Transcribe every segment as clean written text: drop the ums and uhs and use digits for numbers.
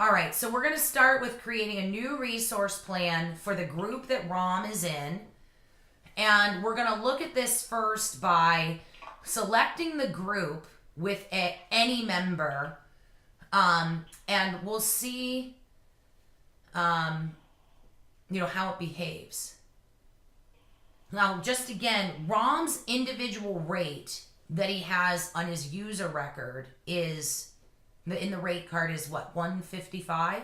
All right, so we're going to start with creating a new resource plan for the group that ROM is in. And we're going to look at this first by selecting the group with any member. And we'll see, how it behaves. Now, just again, ROM's individual rate that he has on his user record is, in the rate card is what, 155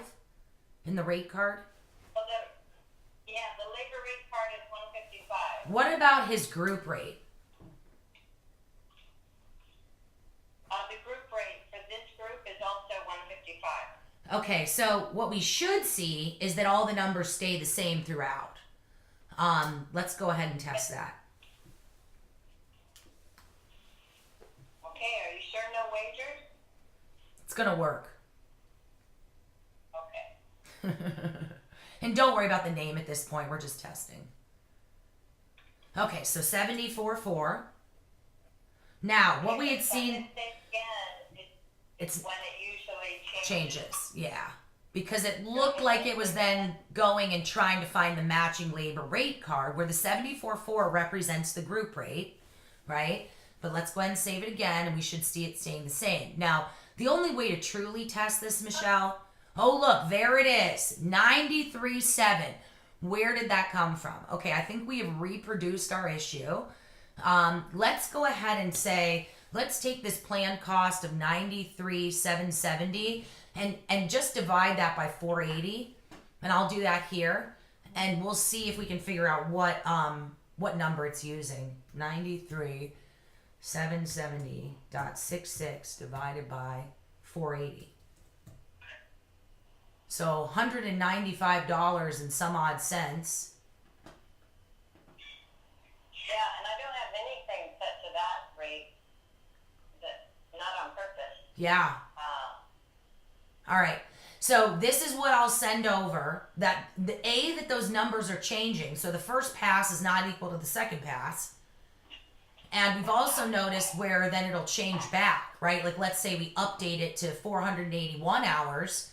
in the rate card? Well, the labor rate card is 155. What about his group rate? The group rate for this group is also 155. Okay, so what we should see is that all the numbers stay the same throughout. Let's go ahead and test that. Okay, are you sure no wagers? It's gonna work. Okay. And don't worry about the name at this point, we're just testing. Okay, so 74.4. Now, what we had seen... It's when it usually changes, yeah. Because it looked like it was then going and trying to find the matching labor rate card where the 74.4 represents the group rate, right? But let's go ahead and save it again and we should see it staying the same. Now, the only way to truly test this, Michelle, oh look, there it is, 93.7. Where did that come from? Okay, I think we have reproduced our issue. Let's go ahead and say, let's take this planned cost of 93,770 and just divide that by 480, and I'll do that here, and we'll see if we can figure out what number it's using. 93,770.66 divided by 480. So $195 and some odd cents. Yeah, and I don't have anything set to that rate. Not on purpose. Yeah. All right. So this is what I'll send over. That those numbers are changing. So the first pass is not equal to the second pass. And we've also noticed where then it'll change back, right? Like let's say we update it to 481 hours.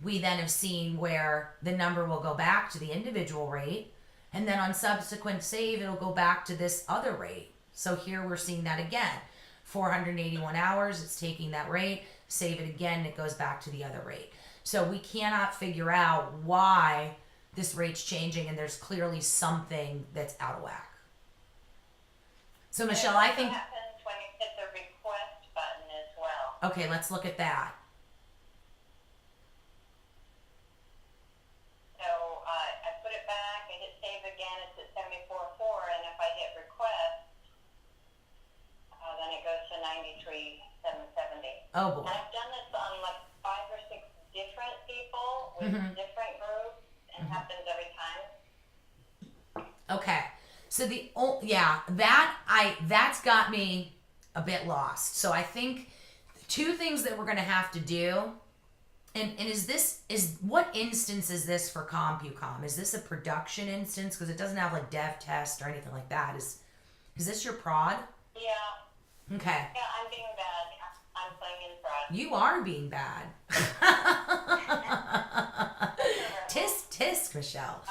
We then have seen where the number will go back to the individual rate. And then on subsequent save, it'll go back to this other rate. So here we're seeing that again. 481 hours, it's taking that rate, save it again, it goes back to the other rate. So we cannot figure out why this rate's changing, and there's clearly something that's out of whack. So Michelle, I think... What happens when you hit the request button as well? Okay, let's look at that. So I put it back, I hit save again, it's at 74.4, and if I hit request, then it goes to 93,770. Oh boy. And I've done this on like 5 or 6 different people with different groups, and it happens every time. Okay. So that's got me a bit lost. So I think two things that we're going to have to do, and what instance is this for CompuCom? Is this a production instance? Because it doesn't have like dev test or anything like that. Is this your prod? Yeah. Okay. Yeah, I'm being bad. I'm playing in prod. You are being bad. Tisk, Michelle.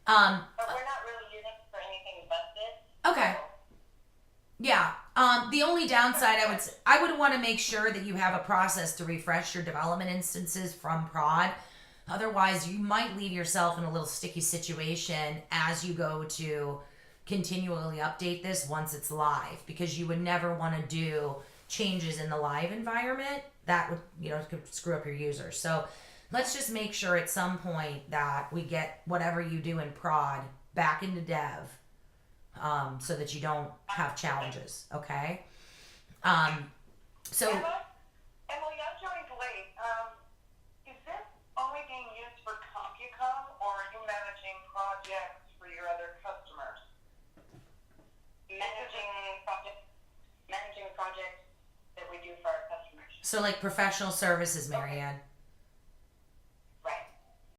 But we're not really using it for anything but this. Okay. Yeah. The only downside I would want to make sure that you have a process to refresh your development instances from prod. Otherwise, you might leave yourself in a little sticky situation as you go to continually update this once it's live, because you would never want to do changes in the live environment that would, could screw up your users. So let's just make sure at some point that we get whatever you do in prod back into dev, so that you don't have challenges. Okay. So Emily, I joined late. Is this only being used for CompuCom, or are you managing projects for your other customers? Managing projects that we do for our customers. like professional services, Marianne.